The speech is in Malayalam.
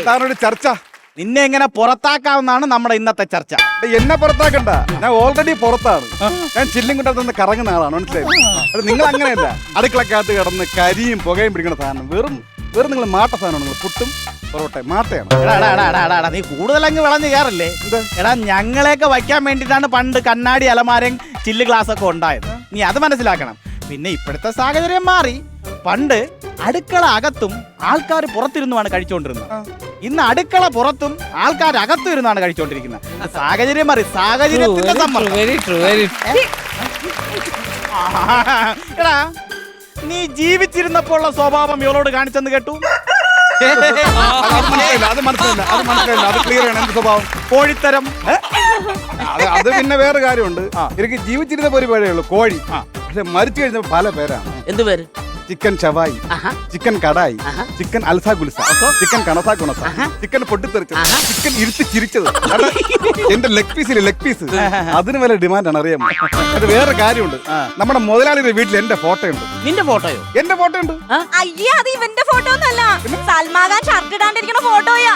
താനൊരു ചർച്ച. നിന്നെ എങ്ങനെ പുറത്താക്കാവുന്നതാണ് നമ്മുടെ ഇന്നത്തെ ചർച്ച. എന്നെ പുറത്താക്കണ്ട, ഞാൻ ഓൾറെഡി പുറത്താണ്. ഞാൻ ചില്ലും കൊണ്ടു കറങ്ങുന്ന ആളാണ്, മനസ്സിലായി? നിങ്ങൾ അങ്ങനെയല്ല, അടുക്കളക്കകത്ത് കിടന്ന് കരിയും പുകയും പിടിക്കുന്ന സാധനം. വെറും നിങ്ങൾ മാട്ട സാധനമാണ്. നിങ്ങൾ പുട്ടും പൊറോട്ട മാട്ടയാണ്. നീ കൂടുതലങ്ങ് വിളഞ്ഞു കയറല്ലേ. എടാ, ഞങ്ങളെയൊക്കെ വയ്ക്കാൻ വേണ്ടിയിട്ടാണ് പണ്ട് കണ്ണാടി അലമാരയും ചില്ല് ഗ്ലാസ് ഒക്കെ ഉണ്ടായത്. നീ അത് മനസ്സിലാക്കണം. പിന്നെ ഇപ്പോഴത്തെ സാഹചര്യം മാറി. പണ്ട് അടുക്കള അകത്തും ആൾക്കാർ പുറത്തിരുന്നുമാണ് കഴിച്ചുകൊണ്ടിരുന്നത്. ഇന്ന് അടുക്കള പുറത്തും ആൾക്കാർ അകത്തും ഇരുന്നാണ് കഴിച്ചുകൊണ്ടിരിക്കുന്നത്. സാഹചര്യം മാറി. സാഹചര്യത്തിന്റെ എടാ, നീ ജീവിച്ചിരുന്നപ്പോൾ ഉള്ള സ്വഭാവം ഇവളോട് കാണിച്ചെന്ന് കേട്ടു. അത് മനസ്സിലായില്ല. അത് ക്ലിയർ ആണ്. എന്ത് സ്വഭാവം? കോഴിത്തരം. അത് പിന്നെ വേറെ കാര്യമുണ്ട്. എനിക്ക് ജീവിച്ചിരുന്ന ഒരു പേരേ ഉള്ളൂ, കോഴി. പക്ഷെ മരിച്ചു കഴിഞ്ഞപ്പോൾ പല പേരാണ്. എന്ത് പേര്? ചിക്കൻ ഷവായി, ചിക്കൻ കടായി, ചിക്കൻ അൽസാ ഗുൽസ, ചിക്കൻ കണസാ ഗുണസ, ചിക്കൻ പൊട്ടിത്തെറിച്ചത്, ചിക്കൻ ഇരുത്തി ചിരിച്ചത്. എന്റെ ലെഗ് പീസ് അതിന് വല്ല ഡിമാൻഡാണ്, അറിയാമോ? അത് വേറെ കാര്യമുണ്ട്. നമ്മുടെ മുതലാളിയുടെ വീട്ടിൽ എന്റെ ഫോട്ടോ ഉണ്ട്. നിന്റെ ഫോട്ടോയോ? എന്റെ ഫോട്ടോ ഉണ്ട്. അയ്യേ, അത് ഇവന്റെ ഫോട്ടോ ഒന്നല്ല, സൽമാൻ ഖാൻ ഷർട്ട് ഇടാണ്ടിരിക്കുന്ന ഫോട്ടോയാ.